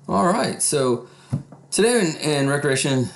All right, so today in Recreation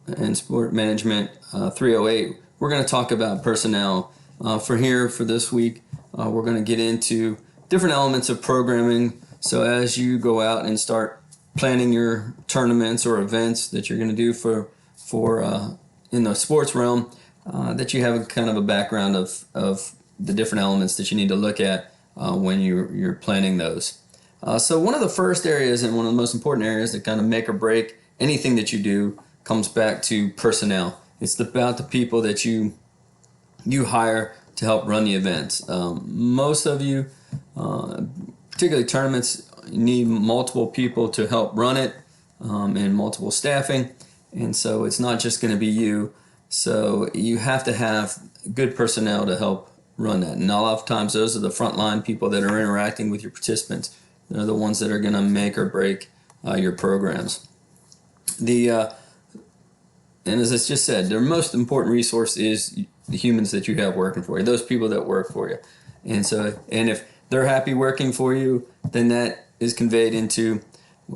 and Sport Management 308, we're going to talk about personnel. For this week, we're going to get into different elements of programming. So as you go out and start planning your tournaments or events that you're going to do for in the sports realm, that you have a kind of a background of the different elements that you need to look at when you're planning those. So one of the first areas and one of the most important areas that kind of make or break anything that you do comes back to personnel. It's about the people that you hire to help run the events. Most of you, particularly tournaments, need multiple people to help run it and multiple staffing. And so it's not just going to be you. So you have to have good personnel to help run that. And a lot of times those are the frontline people that are interacting with your participants. They're the ones that are going to make or break your programs. And as I just said, their most important resource is the humans that you have working for you, those people that work for you. And if they're happy working for you, then that is conveyed into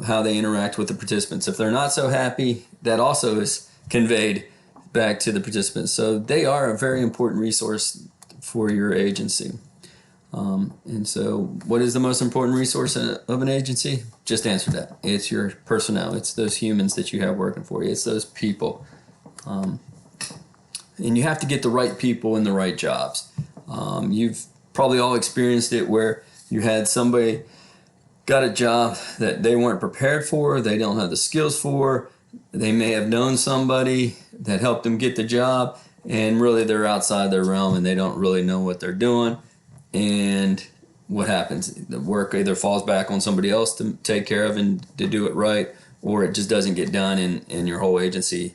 how they interact with the participants. If they're not so happy, that also is conveyed back to the participants. So they are a very important resource for your agency. And so what is the most important resource of an agency? Just answer that. It's your personnel. It's those humans that you have working for you. It's those people. And you have to get the right people in the right jobs. You've probably all experienced it where you had somebody got a job that they weren't prepared for, they don't have the skills for, they may have known somebody that helped them get the job, and really they're outside their realm and they don't really know what they're doing. And what happens? The work either falls back on somebody else to take care of and to do it right, or it just doesn't get done and your whole agency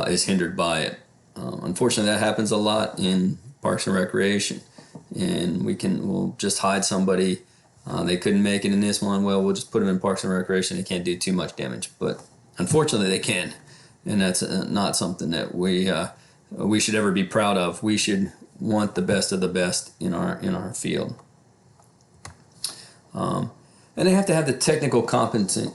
is hindered by it. Unfortunately, that happens a lot in Parks and Recreation. And we'll just hide somebody. They couldn't make it in this one. Well, we'll just put them in Parks and Recreation. They can't do too much damage. But unfortunately, they can. And that's not something that we should ever be proud of. We should want the best of the best in our field. And they have to have the technical competence.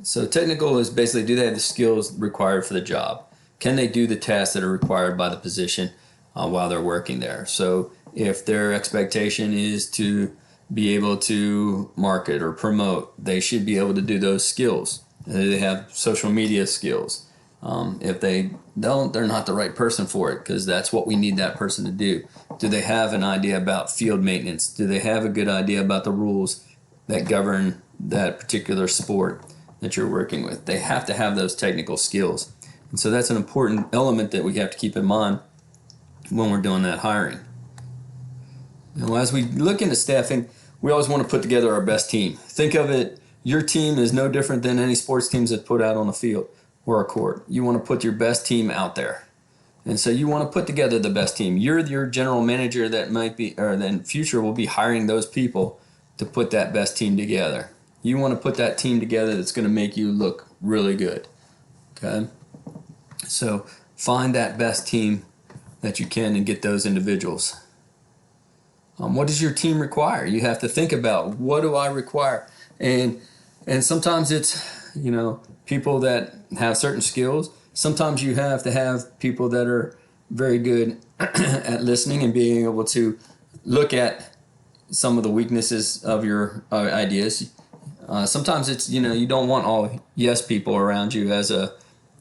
So technical is basically, do they have the skills required for the job? Can they do the tasks that are required by the position while they're working there? So if their expectation is to be able to market or promote, they should be able to do those skills. They have social media skills. If they don't, they're not the right person for it, because that's what we need that person to do. Do they have an idea about field maintenance? Do they have a good idea about the rules that govern that particular sport that you're working with? They have to have those technical skills. And so that's an important element that we have to keep in mind when we're doing that hiring. As we look into staffing, we always want to put together our best team. Think of it, your team is no different than any sports teams that put out on the field or a court. You want to put your best team out there. And so you want to put together the best team. You're your general manager that might be, or then future will be hiring those people to put that best team together. You want to put that team together that's going to make you look really good. Okay? So find that best team that you can and get those individuals. What does your team require? You have to think about, what do I require? And sometimes it's, people that have certain skills. Sometimes you have to have people that are very good at listening and being able to look at some of the weaknesses of your ideas. Sometimes it's, you don't want all yes people around you as a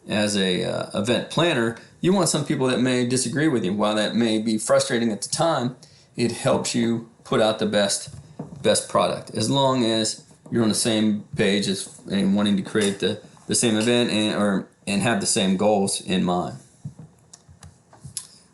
event planner. You want some people that may disagree with you. While that may be frustrating at the time, it helps you put out the best product, as long as you're on the same page and wanting to create the same event and have the same goals in mind.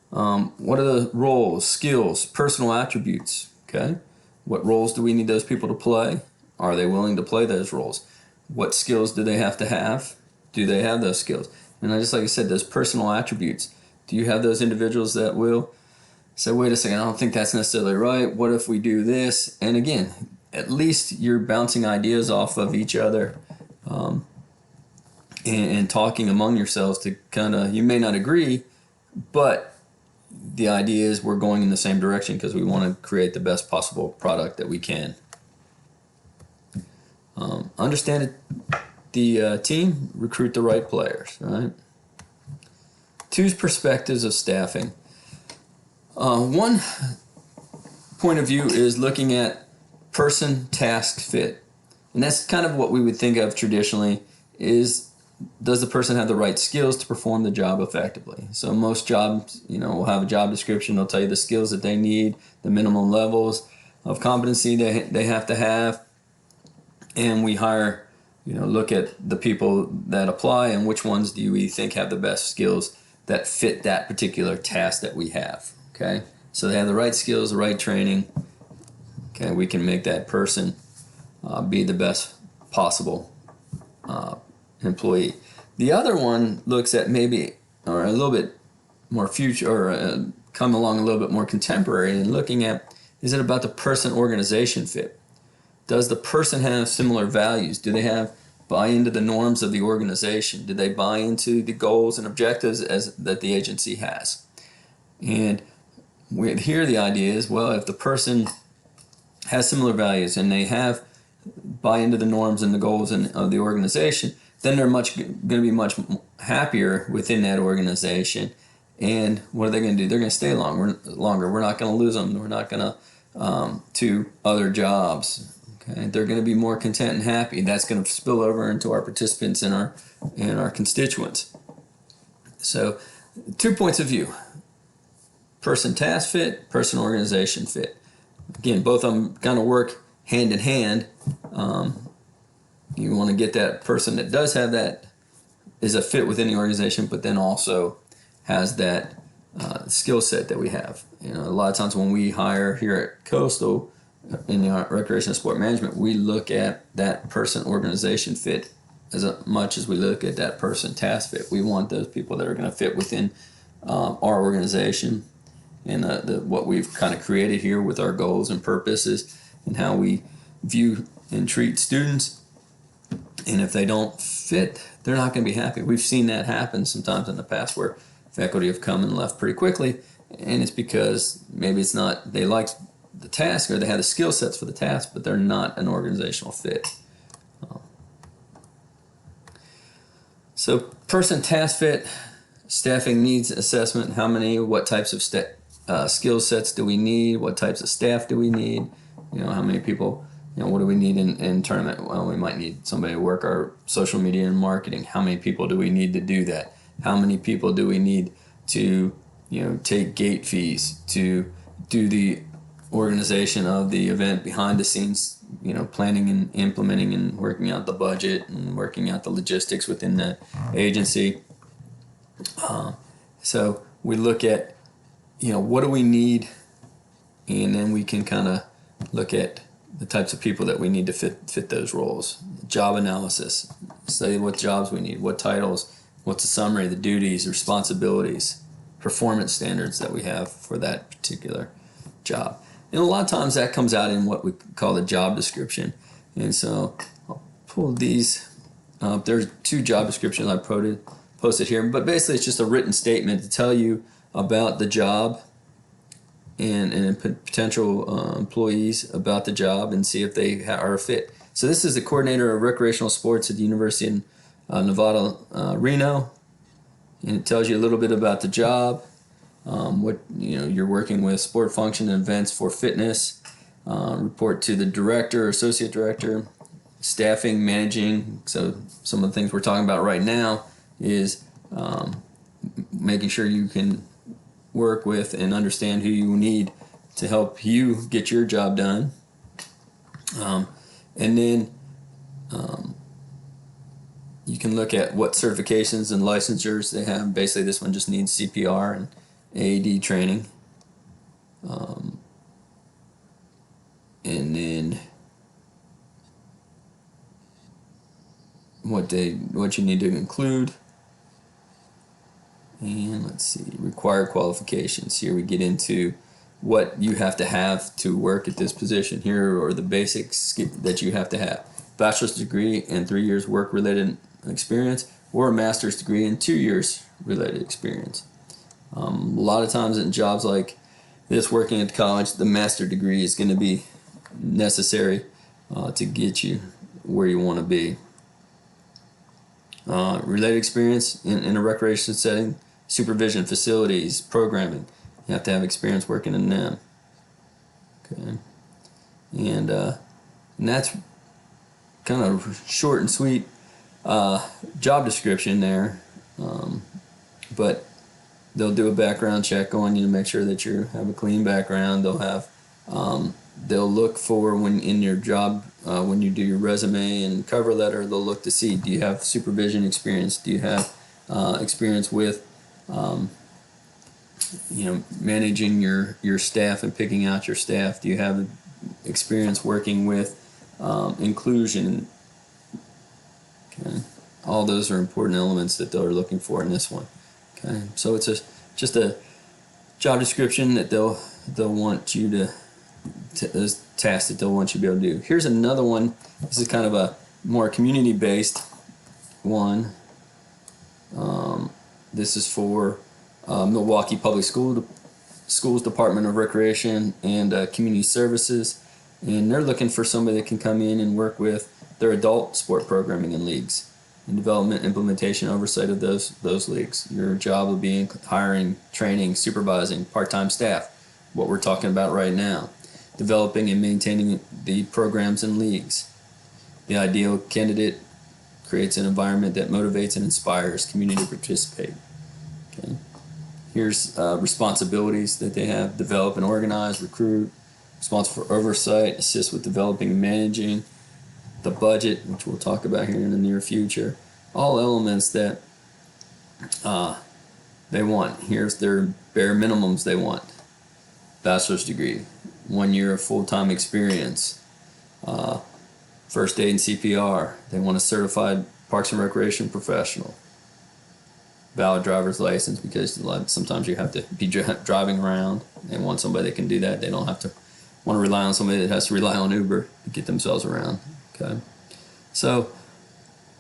What are the roles, skills, personal attributes? Okay, what roles do we need those people to play? Are they willing to play those roles? What skills do they have to have? Do they have those skills? And just like I said, those personal attributes. Do you have those individuals that will say, wait a second, I don't think that's necessarily right. What if we do this? And again, at least you're bouncing ideas off of each other and talking among yourselves to you may not agree, but the idea is we're going in the same direction because we want to create the best possible product that we can. understand the team, recruit the right players, right? Two perspectives of staffing. One point of view is looking at person, task, fit. And that's kind of what we would think of traditionally is, does the person have the right skills to perform the job effectively? So most jobs, will have a job description. They'll tell you the skills that they need, the minimum levels of competency they have to have. And we hire, look at the people that apply and which ones do we think have the best skills that fit that particular task that we have, okay? So they have the right skills, the right training. Okay, we can make that person be the best possible employee. The other one looks at maybe, or a little bit more future, or come along a little bit more contemporary, and looking at, is it about the person-organization fit? Does the person have similar values? Do they buy into the norms of the organization? Do they buy into the goals and objectives that the agency has? And here the idea is, well, if the person has similar values and they buy into the norms and the goals of the organization, then they're going to be much happier within that organization. And what are they going to do? They're going to stay longer. We're not going to lose them. We're not going to other jobs. Okay, they're going to be more content and happy. That's going to spill over into our participants and our constituents. So, 2 points of view: person-task fit, person-organization fit. Again, both of them kind of work hand in hand. You want to get that person that does have that, is a fit within the organization, but then also has that skill set that we have. A lot of times when we hire here at Coastal in the recreation and sport management, we look at that person-organization fit as much as we look at that person-task fit. We want those people that are going to fit within our organization and what we've kind of created here with our goals and purposes and how we view and treat students. And if they don't fit, they're not going to be happy. We've seen that happen sometimes in the past where faculty have come and left pretty quickly, and it's because maybe it's not, they like the task or they have the skill sets for the task, but they're not an organizational fit. So person-task fit, staffing needs assessment. What types of skill sets do we need? What types of staff do we need? How many people, what do we need in tournament? Well, we might need somebody to work our social media and marketing. How many people do we need to do that? How many people do we need to, take gate fees, to do the organization of the event behind the scenes, planning and implementing and working out the budget and working out the logistics within the agency. So we look at, what do we need, and then we can kind of look at the types of people that we need to fit those roles. Job analysis, study what jobs we need, what titles, what's the summary, the duties, responsibilities, performance standards that we have for that particular job. And a lot of times that comes out in what we call the job description. And so I'll pull these up. There's 2 job descriptions I posted here, but basically it's just a written statement to tell you about the job and potential employees about the job and see if they are a fit. So this is the coordinator of recreational sports at the University of Nevada, Reno, and it tells you a little bit about the job. What you're working with: sport function and events for fitness. Report to the director or associate director. Staffing, managing. So some of the things we're talking about right now is making sure you can work with and understand who you need to help you get your job done. And then you can look at what certifications and licensures they have. Basically, this one just needs CPR and AED training. And then what you need to include. And let's see, required qualifications. Here we get into what you have to work at this position. Here are the basics that you have to have: bachelor's degree and 3 years work-related experience, or a master's degree and 2 years related experience. A lot of times in jobs like this, working at college, the master's degree is going to be necessary to get you where you want to be. Related experience in a recreation setting, supervision, facilities, programming. You have to have experience working in them. Okay, and that's kind of short and sweet job description there, but they'll do a background check on you to make sure that you have a clean background. They'll look for, when in your job, when you do your resume and cover letter, they'll look to see, do you have supervision experience? Do you have experience with managing your staff and picking out your staff? Do you have experience working with inclusion? Okay. All those are important elements that they're looking for in this one. Okay, so it's just a job description that they'll want you to those tasks that they'll want you to be able to do. Here's another one. This is kind of a more community-based one. This is for Milwaukee Public Schools Department of Recreation and Community Services, and they're looking for somebody that can come in and work with their adult sport programming and leagues, and development, implementation, oversight of those leagues. Your job will be in hiring, training, supervising part-time staff, what we're talking about right now, developing and maintaining the programs and leagues. The ideal candidate creates an environment that motivates and inspires community to participate. Okay. Here's responsibilities that they have: develop and organize, recruit, responsible for oversight, assist with developing and managing, the budget, which we'll talk about here in the near future. All elements that they want. Here's their bare minimums they want: bachelor's degree, 1 year of full-time experience, first aid and CPR. They want a certified Parks and Recreation professional, valid driver's license, because sometimes you have to be driving around. They want somebody that can do that. They don't have to want to rely on somebody that has to rely on Uber to get themselves around. Okay, so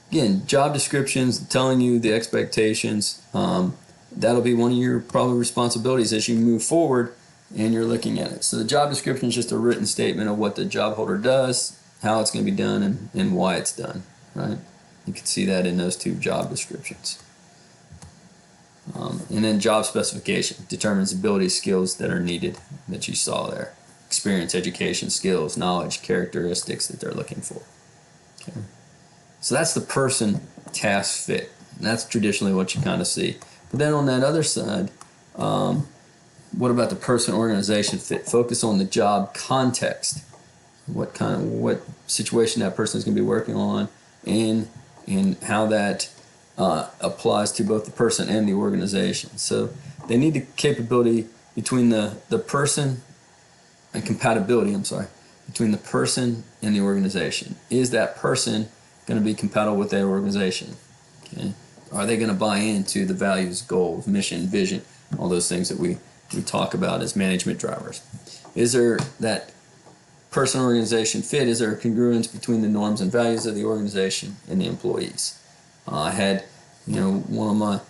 again, job descriptions telling you the expectations. That'll be one of your probably responsibilities as you move forward and you're looking at it. So the job description is just a written statement of what the job holder does, how it's going to be done, and why it's done. Right? You can see that in those two job descriptions. And then job specification determines abilities, skills that are needed that you saw there. Experience, education, skills, knowledge, characteristics that they're looking for. Okay. So that's the person task fit. And that's traditionally what you kind of see. But then on that other side, what about the person organization fit? Focus on the job context. What situation that person is going to be working on, and how that applies to both the person and the organization. So they need the capability between the person and compatibility, between the person and the organization. Is that person going to be compatible with their organization? Okay. Are they going to buy into the values, goals, mission, vision, all those things that we talk about as management drivers? Is there that person organization fit? Is there a congruence between the norms and values of the organization and the employees? I had, one of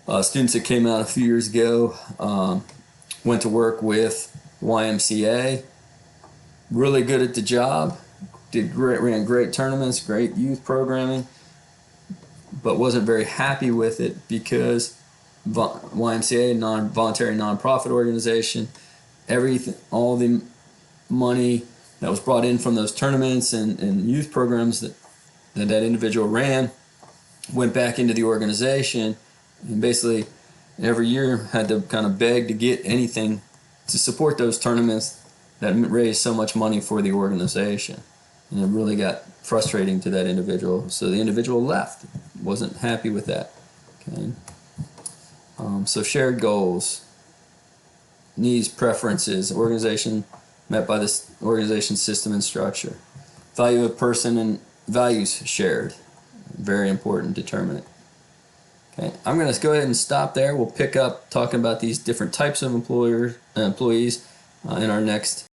my students that came out a few years ago, went to work with YMCA, really good at the job, ran great tournaments, great youth programming, but wasn't very happy with it because YMCA, voluntary nonprofit organization, all the money that was brought in from those tournaments and youth programs that individual ran went back into the organization, and basically every year had to kind of beg to get anything to support those tournaments that raised so much money for the organization. And it really got frustrating to that individual. So the individual left, wasn't happy with that. Okay. So shared goals, needs, preferences, organization met by this organization system and structure. Value of person and values shared. Very important determinant. Okay, I'm going to go ahead and stop there. We'll pick up talking about these different types of employees in our next